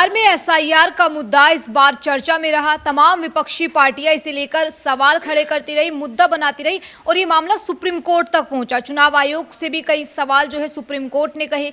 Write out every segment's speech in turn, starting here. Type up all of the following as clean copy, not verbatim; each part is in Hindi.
बिहार में एसआईआर का मुद्दा इस बार चर्चा में रहा। तमाम विपक्षी पार्टियां इसे लेकर सवाल खड़े करती रही, मुद्दा बनाती रही और ये मामला सुप्रीम कोर्ट तक पहुंचा। चुनाव आयोग से भी कई सवाल जो है सुप्रीम कोर्ट ने कहे,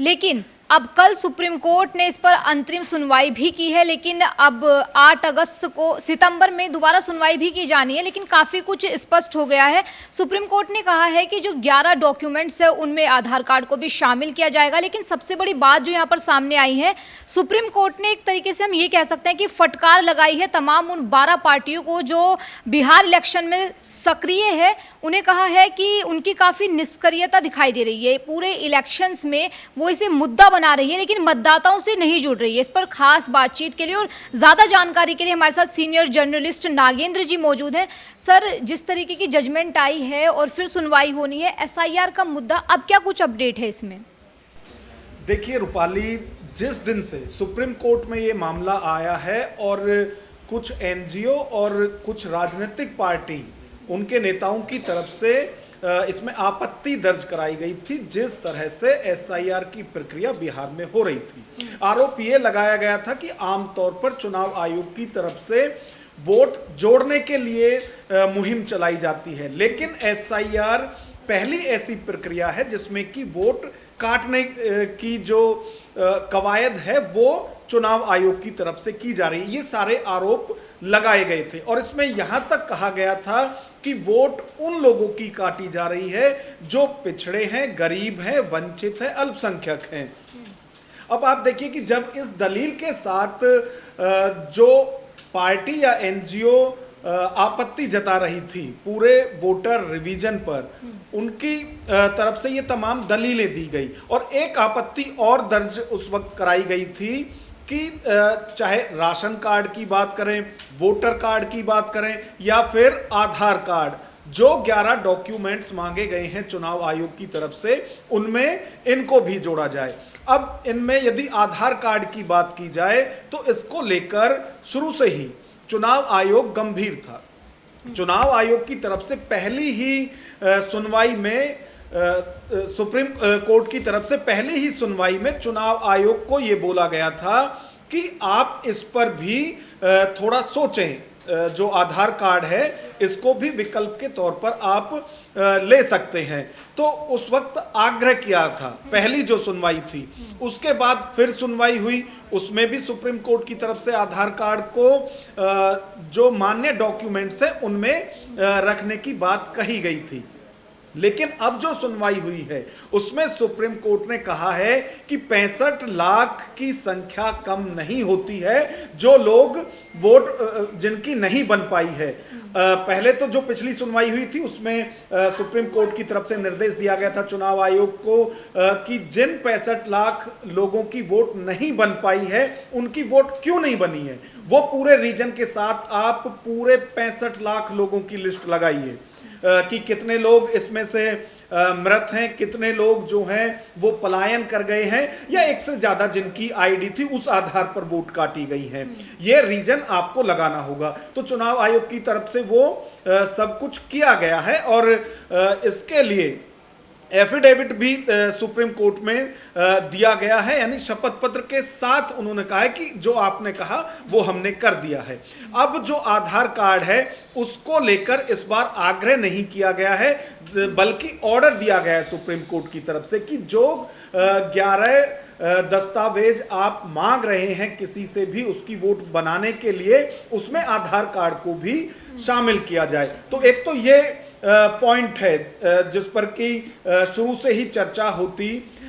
लेकिन अब कल सुप्रीम कोर्ट ने इस पर अंतरिम सुनवाई भी की है। लेकिन अब 8 अगस्त को सितंबर में दोबारा सुनवाई भी की जानी है, लेकिन काफ़ी कुछ स्पष्ट हो गया है। सुप्रीम कोर्ट ने कहा है कि जो 11 डॉक्यूमेंट्स है उनमें आधार कार्ड को भी शामिल किया जाएगा। लेकिन सबसे बड़ी बात जो यहाँ पर सामने आई है, सुप्रीम कोर्ट ने एक तरीके से हम ये कह सकते हैं कि फटकार लगाई है तमाम उन 12 पार्टियों को जो बिहार इलेक्शन में सक्रिय है। उन्हें कहा है कि उनकी काफ़ी निष्क्रियता दिखाई दे रही है पूरे इलेक्शंस में, वो इसे मुद्दा बना रही है लेकिन मतदाताओं से नहीं जुड़ रही है। इस पर खास बातचीत के लिए और ज़्यादा जानकारी के लिए हमारे साथ सीनियर जर्नलिस्ट नागेंद्र जी मौजूद हैं। सर, जिस तरीके की जजमेंट आई है और फिर सुनवाई होनी है एसआईआर का मुद्दा, अब क्या कुछ अपडेट है इसमें? देखिए रूपाली, जिस दिन से सुप्रीम कोर्ट में ये मामला आया है और कुछ एनजीओ और कुछ राजनीतिक पार्टी उनके नेताओं की तरफ से इसमें आपत्ति दर्ज कराई गई थी, जिस तरह से एसआईआर की प्रक्रिया बिहार में हो रही थी। आरोप ये लगाया गया था कि आमतौर पर चुनाव आयोग की तरफ से वोट जोड़ने के लिए मुहिम चलाई जाती है, लेकिन एसआईआर पहली ऐसी प्रक्रिया है जिसमें कि वोट काटने की जो कवायद है वो चुनाव आयोग की तरफ से की जा रही है। ये सारे आरोप लगाए गए थे और इसमें यहां तक कहा गया था कि वोट उन लोगों की काटी जा रही है जो पिछड़े हैं, गरीब हैं, वंचित हैं, अल्पसंख्यक हैं। अब आप देखिए कि जब इस दलील के साथ जो पार्टी या एनजीओ आपत्ति जता रही थी पूरे वोटर रिवीजन पर, उनकी तरफ से ये तमाम दलीलें दी गई और एक आपत्ति और दर्ज उस वक्त कराई गई थी कि चाहे राशन कार्ड की बात करें, वोटर कार्ड की बात करें या फिर आधार कार्ड, जो 11 डॉक्यूमेंट्स मांगे गए हैं चुनाव आयोग की तरफ से उनमें इनको भी जोड़ा जाए। अब इनमें यदि आधार कार्ड की बात की जाए तो इसको लेकर शुरू से ही चुनाव आयोग गंभीर था। चुनाव आयोग की तरफ से पहली ही सुनवाई में सुप्रीम कोर्ट की तरफ से पहली ही सुनवाई में चुनाव आयोग को यह बोला गया था कि आप इस पर भी थोड़ा सोचें, जो आधार कार्ड है इसको भी विकल्प के तौर पर आप ले सकते हैं। तो उस वक्त आग्रह किया था पहली जो सुनवाई थी। उसके बाद फिर सुनवाई हुई, उसमें भी सुप्रीम कोर्ट की तरफ से आधार कार्ड को जो मान्य डॉक्यूमेंट्स है उनमें रखने की बात कही गई थी। लेकिन अब जो सुनवाई हुई है उसमें सुप्रीम कोर्ट ने कहा है कि 65 लाख की संख्या कम नहीं होती है जो लोग वोट जिनकी नहीं बन पाई है। पहले तो जो पिछली सुनवाई हुई थी उसमें सुप्रीम कोर्ट की तरफ से निर्देश दिया गया था चुनाव आयोग को कि जिन 65 लाख लोगों की वोट नहीं बन पाई है उनकी वोट क्यों नहीं बनी है, वो पूरे रीजन के साथ आप पूरे 65 लाख लोगों की लिस्ट लगाइए कि कितने लोग इसमें से मृत हैं, कितने लोग जो हैं वो पलायन कर गए हैं या एक से ज्यादा जिनकी आईडी थी उस आधार पर वोट काटी गई है। ये रीजन आपको लगाना होगा। तो चुनाव आयोग की तरफ से वो सब कुछ किया गया है और इसके लिए एफिडेविट भी सुप्रीम कोर्ट में दिया गया है, यानी शपथ पत्र के साथ उन्होंने कहा है कि जो आपने कहा वो हमने कर दिया है। अब जो आधार कार्ड है उसको लेकर इस बार आग्रह नहीं किया गया है, बल्कि ऑर्डर दिया गया है सुप्रीम कोर्ट की तरफ से कि जो 11 दस्तावेज आप मांग रहे हैं किसी से भी उसकी वोट बनाने के लिए, उसमें आधार कार्ड को भी शामिल किया जाए। तो एक तो ये पॉइंट है जिस पर कि शुरू से ही चर्चा होती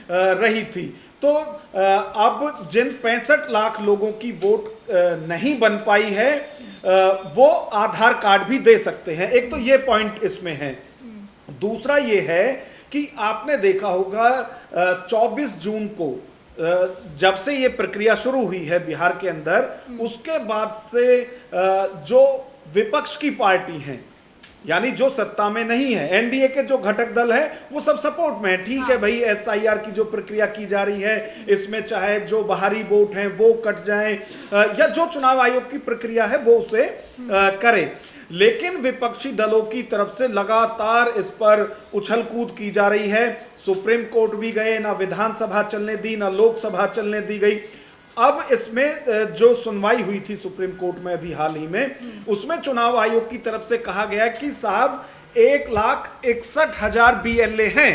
रही थी। तो अब जिन 65 लाख लोगों की वोट नहीं बन पाई है वो आधार कार्ड भी दे सकते हैं। एक तो ये पॉइंट इसमें है। दूसरा ये है कि आपने देखा होगा 24 जून को जब से ये प्रक्रिया शुरू हुई है बिहार के अंदर, उसके बाद से जो विपक्ष की पार्टी हैं यानी जो सत्ता में नहीं है, एनडीए के जो घटक दल है वो सब सपोर्ट में है। ठीक है भाई, एसआईआर की जो प्रक्रिया की जा रही है इसमें चाहे जो बाहरी वोट हैं वो कट जाएं या जो चुनाव आयोग की प्रक्रिया है वो उसे करे, लेकिन विपक्षी दलों की तरफ से लगातार इस पर उछल कूद की जा रही है। सुप्रीम कोर्ट भी गए, ना विधानसभा चलने दी, ना लोकसभा चलने दी गई। अब इसमें जो सुनवाई हुई थी सुप्रीम कोर्ट में अभी हाल ही में, उसमें चुनाव आयोग की तरफ से कहा गया कि साहब 1,61,000 BLA हैं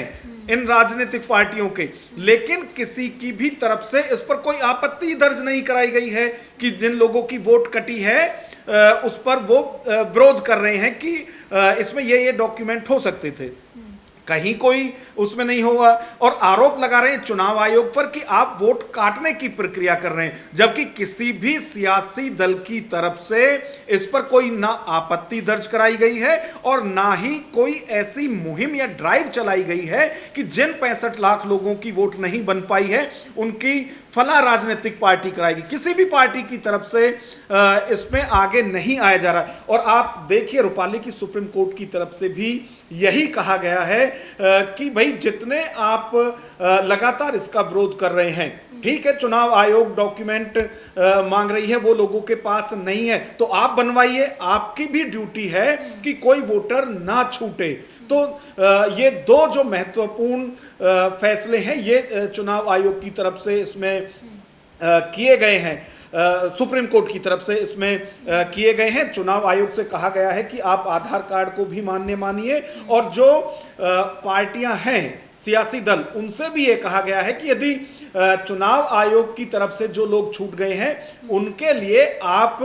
इन राजनीतिक पार्टियों के, लेकिन किसी की भी तरफ से इस पर कोई आपत्ति दर्ज नहीं कराई गई है कि जिन लोगों की वोट कटी है उस पर वो विरोध कर रहे हैं कि इसमें ये डॉक्यूमेंट हो सकते थे। कहीं कोई उसमें नहीं हुआ और आरोप लगा रहे हैं चुनाव आयोग पर कि आप वोट काटने की प्रक्रिया कर रहे हैं, जबकि किसी भी सियासी दल की तरफ से इस पर कोई ना आपत्ति दर्ज कराई गई है और ना ही कोई ऐसी मुहिम या ड्राइव चलाई गई है कि जिन 65 लाख लोगों की वोट नहीं बन पाई है उनकी फला राजनीतिक पार्टी कराएगी। किसी भी पार्टी की तरफ से इसमें आगे नहीं आया जा रहा। और आप देखिए रूपाली की सुप्रीम कोर्ट की तरफ से भी यही कहा गया है कि भाई जितने आप लगातार इसका विरोध कर रहे हैं, ठीक है, चुनाव आयोग डॉक्यूमेंट मांग रही है, वो लोगों के पास नहीं है तो आप बनवाइए, आपकी भी ड्यूटी है कि कोई वोटर ना छूटे। तो ये दो जो महत्वपूर्ण फैसले हैं ये चुनाव आयोग की तरफ से इसमें किए गए हैं, सुप्रीम कोर्ट की तरफ से इसमें किए गए हैं। चुनाव आयोग से कहा गया है कि आप आधार कार्ड को भी मान्य मानिए और जो पार्टियां हैं सियासी दल उनसे भी ये कहा गया है कि यदि चुनाव आयोग की तरफ से जो लोग छूट गए हैं उनके लिए आप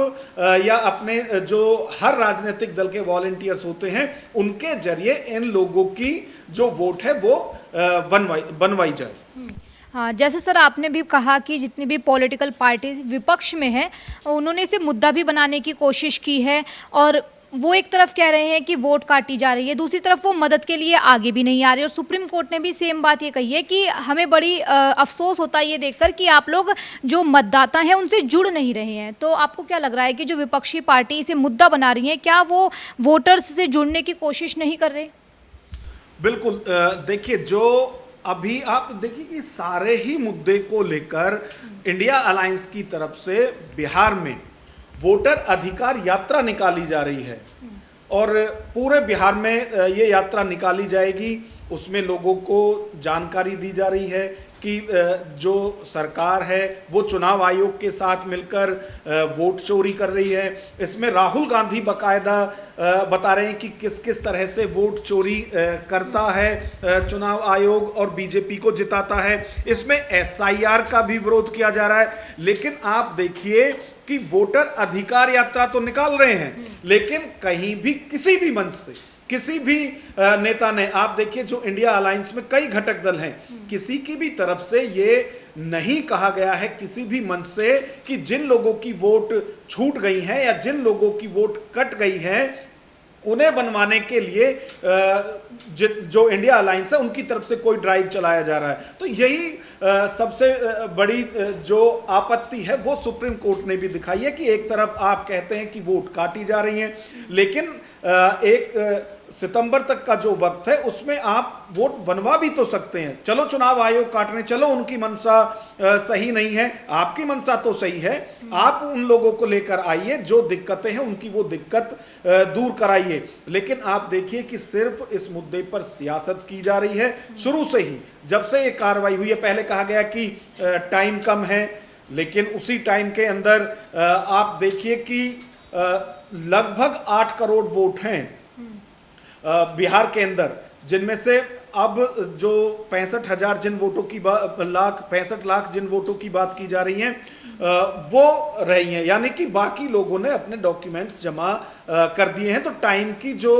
या अपने जो हर राजनीतिक दल के वॉलंटियर्स होते हैं उनके जरिए इन लोगों की जो वोट है वो बनवाई जाए। हाँ, जैसे सर आपने भी कहा कि जितनी भी पॉलिटिकल पार्टी विपक्ष में है उन्होंने इसे मुद्दा भी बनाने की कोशिश की है और वो एक तरफ कह रहे हैं कि वोट काटी जा रही है, दूसरी तरफ वो मदद के लिए आगे भी नहीं आ रही। और सुप्रीम कोर्ट ने भी सेम बात ये कही है कि हमें बड़ी अफसोस होता है ये देखकर कि आप लोग जो मतदाता हैं उनसे जुड़ नहीं रहे हैं। तो आपको क्या लग रहा है कि जो विपक्षी पार्टी इसे मुद्दा बना रही है, क्या वो वोटर्स से जुड़ने की कोशिश नहीं कर रहे? बिल्कुल, देखिए जो अभी आप देखिए कि सारे ही मुद्दे को लेकर इंडिया अलायंस की तरफ से बिहार में वोटर अधिकार यात्रा निकाली जा रही है और पूरे बिहार में ये यात्रा निकाली जाएगी। उसमें लोगों को जानकारी दी जा रही है कि जो सरकार है वो चुनाव आयोग के साथ मिलकर वोट चोरी कर रही है। इसमें राहुल गांधी बकायदा बता रहे हैं कि किस किस तरह से वोट चोरी करता है चुनाव आयोग और बीजेपी को जिताता है। इसमें SIR का भी विरोध किया जा रहा है। लेकिन आप देखिए कि वोटर अधिकार यात्रा तो निकाल रहे हैं लेकिन कहीं भी किसी भी मंच से किसी भी नेता ने, आप देखिए जो इंडिया अलायंस में कई घटक दल हैं, किसी की भी तरफ से ये नहीं कहा गया है किसी भी मंच से कि जिन लोगों की वोट छूट गई है या जिन लोगों की वोट कट गई है उन्हें बनवाने के लिए जो इंडिया अलायंस है उनकी तरफ से कोई ड्राइव चलाया जा रहा है। तो यही सबसे बड़ी जो आपत्ति है वो सुप्रीम कोर्ट ने भी दिखाई है कि एक तरफ आप कहते हैं कि वोट काटी जा रही हैं लेकिन 1 सितंबर तक का जो वक्त है उसमें आप वोट बनवा भी तो सकते हैं। चलो चुनाव आयोग काटने, चलो उनकी मंशा सही नहीं है, आपकी मंशा तो सही है, आप उन लोगों को लेकर आइए जो दिक्कतें हैं उनकी वो दिक्कत दूर कराइए। लेकिन आप देखिए कि सिर्फ इस मुद्दे पर सियासत की जा रही है शुरू से ही, जब से ये कार्रवाई हुई है। पहले कहा गया कि टाइम कम है, लेकिन उसी टाइम के अंदर आप देखिए कि लगभग 8 करोड़ वोट हैं बिहार के अंदर, जिनमें से अब जो 65,000 जिन वोटों की 65 लाख जिन वोटों की बात की जा रही हैं वो रही हैं, यानी कि बाकी लोगों ने अपने डॉक्यूमेंट्स जमा कर दिए हैं। तो टाइम की जो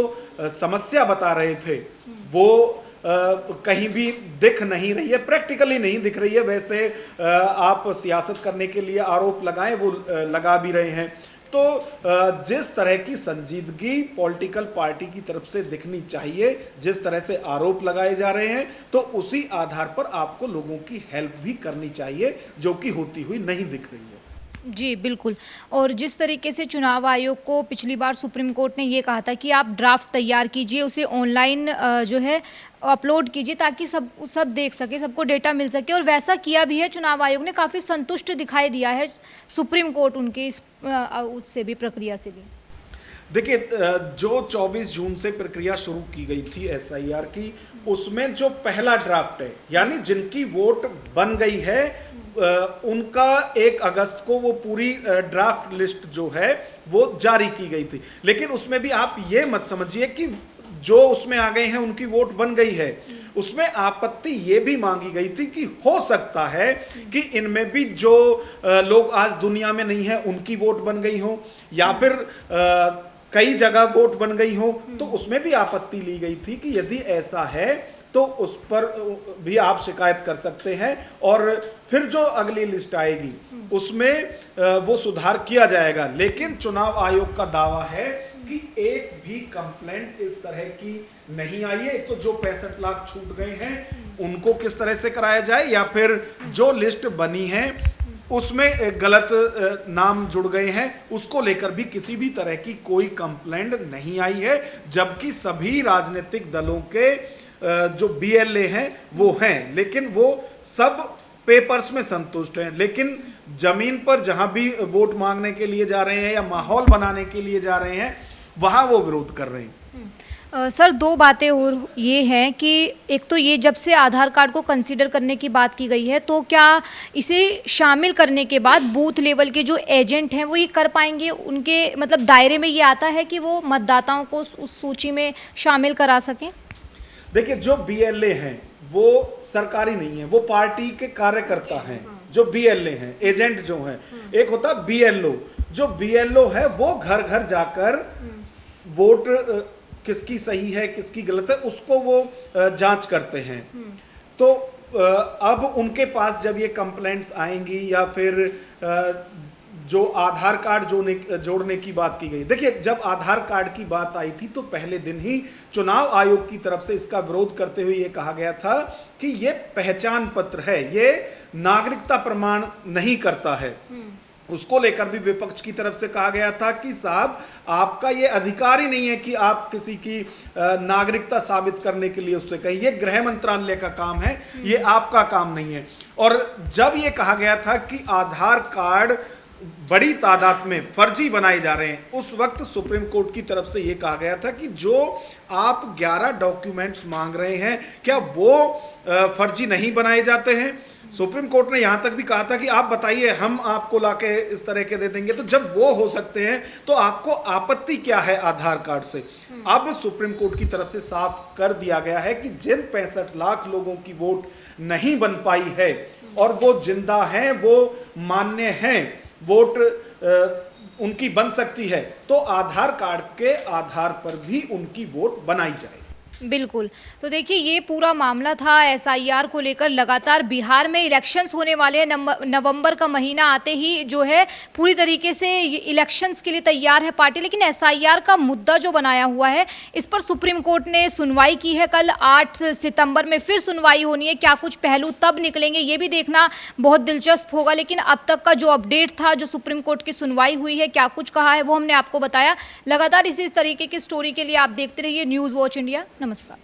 समस्या बता रहे थे वो कहीं भी दिख नहीं रही है, प्रैक्टिकली नहीं दिख रही है। वैसे आप सियासत करने के लिए आरोप लगाएं, वो लगा भी रहे हैं। तो जिस तरह की संजीदगी पॉलिटिकल पार्टी की तरफ से दिखनी चाहिए, जिस तरह से आरोप लगाए जा रहे हैं, तो उसी आधार पर आपको लोगों की हेल्प भी करनी चाहिए, जो कि होती हुई नहीं दिख रही है। जी बिल्कुल। और जिस तरीके से चुनाव आयोग को पिछली बार सुप्रीम कोर्ट ने ये कहा था कि आप ड्राफ्ट तैयार कीजिए, उसे ऑनलाइन जो है अपलोड कीजिए ताकि सब देख सके, सबको डेटा मिल सके, और वैसा किया भी है। चुनाव आयोग ने काफ़ी संतुष्ट दिखाई दिया है सुप्रीम कोर्ट उनके उससे भी, प्रक्रिया से भी। देखिए जो 24 जून से प्रक्रिया शुरू की गई थी एसआईआर की, उसमें जो पहला ड्राफ्ट है, यानी जिनकी वोट बन गई है, उनका 1 अगस्त को वो पूरी ड्राफ्ट लिस्ट जो है वो जारी की गई थी। लेकिन उसमें भी आप ये मत समझिए कि जो उसमें आ गए हैं उनकी वोट बन गई है। उसमें आपत्ति ये भी मांगी गई थी कि हो सकता है कि इनमें भी जो लोग आज दुनिया में नहीं है उनकी वोट बन गई हो, या फिर कई जगह वोट बन गई हो, तो उसमें भी आपत्ति ली गई थी कि यदि ऐसा है तो उस पर भी आप शिकायत कर सकते हैं और फिर जो अगली लिस्ट आएगी उसमें वो सुधार किया जाएगा। लेकिन चुनाव आयोग का दावा है कि एक भी कंप्लेंट इस तरह की नहीं आई है। एक तो जो 65 लाख छूट गए हैं उनको किस तरह से कराया जाए, या फिर जो लिस्ट बनी है उसमें गलत नाम जुड़ गए हैं, उसको लेकर भी किसी भी तरह की कोई कंप्लेंट नहीं आई है। जबकि सभी राजनीतिक दलों के जो बीएलए हैं वो हैं, लेकिन वो सब पेपर्स में संतुष्ट हैं, लेकिन जमीन पर जहां भी वोट मांगने के लिए जा रहे हैं या माहौल बनाने के लिए जा रहे हैं वहां वो विरोध कर रहे हैं। सर, 2 बातें और ये हैं कि एक तो ये जब से आधार कार्ड को कंसीडर करने की बात की गई है, तो क्या इसे शामिल करने के बाद बूथ लेवल के जो एजेंट हैं वो ये कर पाएंगे? उनके मतलब दायरे में ये आता है कि वो मतदाताओं को उस सूची में शामिल करा सकें? देखिए, जो बीएलए हैं वो सरकारी नहीं है, वो पार्टी के कार्यकर्ता हैं। जो बीएलए हैं, एजेंट जो हैं, एक होता है बीएलओ। जो बीएलओ है वो घर घर जाकर वोट किसकी सही है किसकी गलत है उसको वो जांच करते हैं। तो अब उनके पास जब ये कंप्लेंट्स आएंगी या फिर जो आधार कार्ड जोड़ने की बात की गई, देखिए जब आधार कार्ड की बात आई थी तो पहले दिन ही चुनाव आयोग की तरफ से इसका विरोध करते हुए ये कहा गया था कि ये पहचान पत्र है, ये नागरिकता प्रमाण नहीं करता है। उसको लेकर भी विपक्ष की तरफ से कहा गया था कि साहब आपका ये अधिकार ही नहीं है कि आप किसी की नागरिकता साबित करने के लिए उससे कहें, ये गृह मंत्रालय का काम है, ये आपका काम नहीं है। और जब ये कहा गया था कि आधार कार्ड बड़ी तादाद में फर्जी बनाए जा रहे हैं, उस वक्त सुप्रीम कोर्ट की तरफ से यह कहा गया था कि जो आप 11 डॉक्यूमेंट्स मांग रहे हैं क्या वो फर्जी नहीं बनाए जाते हैं? सुप्रीम कोर्ट ने यहां तक भी कहा था कि आप बताइए, हम आपको लाके इस तरह के दे देंगे। तो जब वो हो सकते हैं तो आपको आपत्ति क्या है आधार कार्ड से? अब सुप्रीम कोर्ट की तरफ से साफ कर दिया गया है कि जिन 65 लाख लोगों की वोट नहीं बन पाई है और वो जिंदा हैं, वो मान्य हैं, वोट उनकी बन सकती है, तो आधार कार्ड के आधार पर भी उनकी वोट बनाई जाए। बिल्कुल। तो देखिए, ये पूरा मामला था एसआईआर को लेकर। लगातार बिहार में इलेक्शंस होने वाले हैं। नवंबर का महीना आते ही जो है पूरी तरीके से इलेक्शंस के लिए तैयार है पार्टी। लेकिन एसआईआर का मुद्दा जो बनाया हुआ है, इस पर सुप्रीम कोर्ट ने सुनवाई की है। कल 8 सितंबर में फिर सुनवाई होनी है। क्या कुछ पहलू तब निकलेंगे ये भी देखना बहुत दिलचस्प होगा। लेकिन अब तक का जो अपडेट था, जो सुप्रीम कोर्ट की सुनवाई हुई है, क्या कुछ कहा है, वो हमने आपको बताया। लगातार इसी तरीके की स्टोरी के लिए आप देखते रहिए न्यूज़ वॉच इंडिया। नमस्कार।